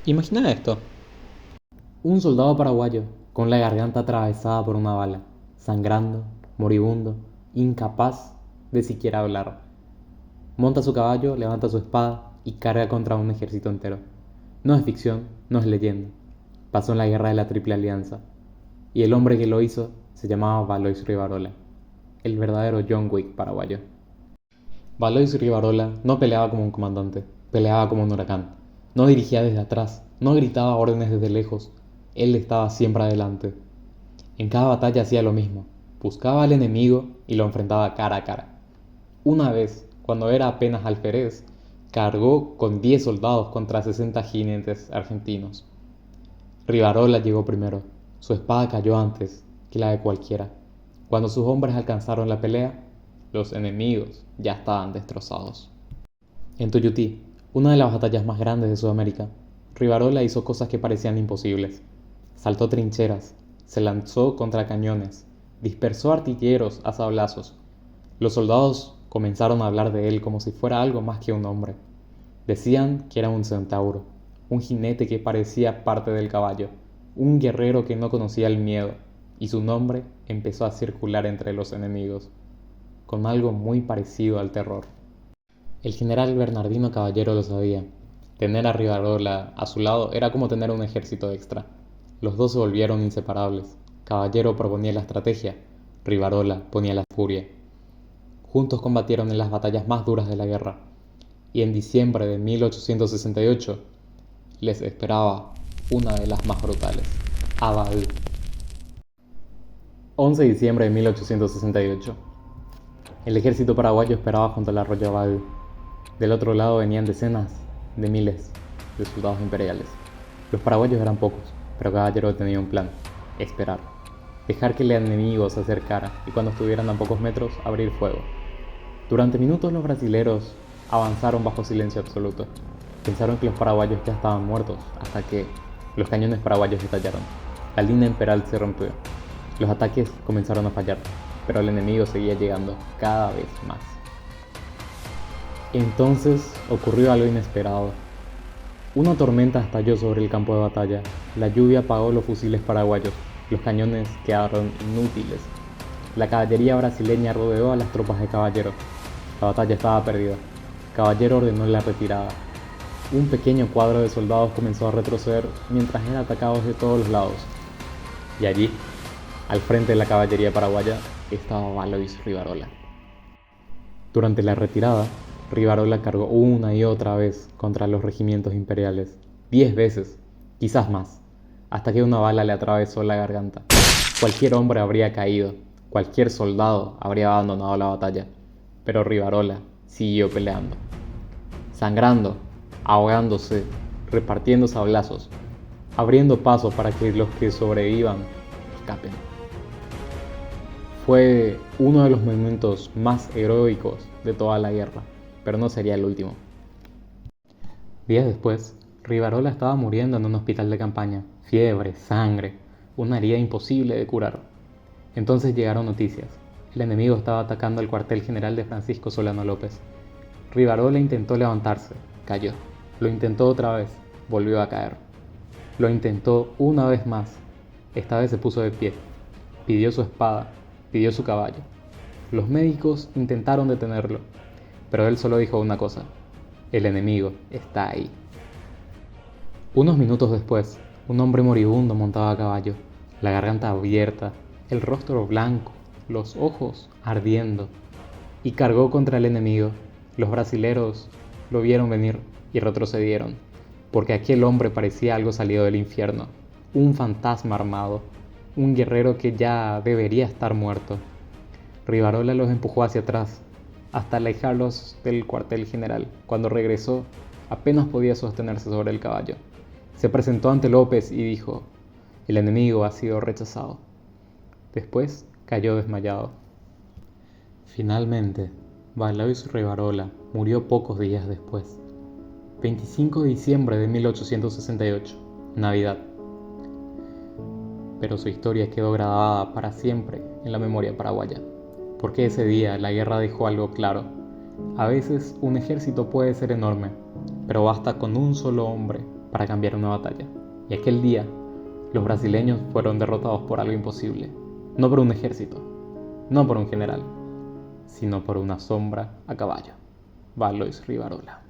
Imagina esto. Un soldado paraguayo con la garganta atravesada por una bala, sangrando, moribundo, incapaz de siquiera hablar. Monta su caballo, levanta su espada y carga contra un ejército entero. No es ficción, no es leyenda. Pasó en la guerra de la Triple Alianza. Y el hombre que lo hizo se llamaba Valois Rivarola, el verdadero John Wick paraguayo. Valois Rivarola no peleaba como un comandante, peleaba como un huracán. No dirigía desde atrás, no gritaba órdenes desde lejos. Él estaba siempre adelante. En cada batalla hacía lo mismo. Buscaba al enemigo y lo enfrentaba cara a cara. Una vez, cuando era apenas alférez, cargó con 10 soldados contra 60 jinetes argentinos. Rivarola llegó primero. Su espada cayó antes que la de cualquiera. Cuando sus hombres alcanzaron la pelea, los enemigos ya estaban destrozados. En Tuyutí, una de las batallas más grandes de Sudamérica, Rivarola hizo cosas que parecían imposibles. Saltó trincheras, se lanzó contra cañones, dispersó artilleros a sablazos. Los soldados comenzaron a hablar de él como si fuera algo más que un hombre. Decían que era un centauro, un jinete que parecía parte del caballo, un guerrero que no conocía el miedo, y su nombre empezó a circular entre los enemigos, con algo muy parecido al terror. El general Bernardino Caballero lo sabía. Tener a Rivarola a su lado era como tener un ejército extra. Los dos se volvieron inseparables. Caballero proponía la estrategia, Rivarola ponía la furia. Juntos combatieron en las batallas más duras de la guerra, y en diciembre de 1868 les esperaba una de las más brutales, Abadú. 11 de diciembre de 1868. El ejército paraguayo esperaba junto al arroyo Abadú. Del otro lado venían decenas de miles de soldados imperiales. Los paraguayos eran pocos, pero Caballero tenía un plan: esperar, dejar que el enemigo se acercara y cuando estuvieran a pocos metros abrir fuego. Durante minutos los brasileros avanzaron bajo silencio absoluto. Pensaron que los paraguayos ya estaban muertos hasta que los cañones paraguayos estallaron. La línea imperial se rompió. Los ataques comenzaron a fallar, pero el enemigo seguía llegando cada vez más. Entonces ocurrió algo inesperado. Una tormenta estalló sobre el campo de batalla. La lluvia apagó los fusiles paraguayos. Los cañones quedaron inútiles. La caballería brasileña rodeó a las tropas de Caballero. La batalla estaba perdida. Caballero ordenó la retirada. Un pequeño cuadro de soldados comenzó a retroceder mientras eran atacados de todos los lados. Y allí, al frente de la caballería paraguaya, estaba Valois Rivarola. Durante la retirada, Rivarola cargó una y otra vez contra los regimientos imperiales, 10 veces, quizás más, hasta que una bala le atravesó la garganta. Cualquier hombre habría caído, cualquier soldado habría abandonado la batalla, pero Rivarola siguió peleando, sangrando, ahogándose, repartiendo sablazos, abriendo paso para que los que sobrevivan escapen. Fue uno de los momentos más heroicos de toda la guerra, pero no sería el último. Días después, Rivarola estaba muriendo en un hospital de campaña, fiebre, sangre, una herida imposible de curar. Entonces llegaron noticias. El enemigo estaba atacando el cuartel general de Francisco Solano López. Rivarola intentó levantarse, cayó. Lo intentó otra vez, volvió a caer. Lo intentó una vez más. Esta vez se puso de pie. Pidió su espada, pidió su caballo. Los médicos intentaron detenerlo, pero él solo dijo una cosa: el enemigo está ahí. Unos minutos después, un hombre moribundo montaba a caballo, la garganta abierta, el rostro blanco, los ojos ardiendo, y cargó contra el enemigo. Los brasileros lo vieron venir y retrocedieron, porque aquel hombre parecía algo salido del infierno, un fantasma armado, un guerrero que ya debería estar muerto. Rivarola los empujó hacia atrás, hasta alejarlos del cuartel general. Cuando regresó, apenas podía sostenerse sobre el caballo. Se presentó ante López y dijo: el enemigo ha sido rechazado. Después cayó desmayado. Finalmente, Valois Rivarola murió pocos días después. 25 de diciembre de 1868, Navidad. Pero su historia quedó grabada para siempre en la memoria paraguaya, porque ese día la guerra dejó algo claro. A veces un ejército puede ser enorme, pero basta con un solo hombre para cambiar una batalla. Y aquel día, los brasileños fueron derrotados por algo imposible. No por un ejército, no por un general, sino por una sombra a caballo. Valois Rivarola.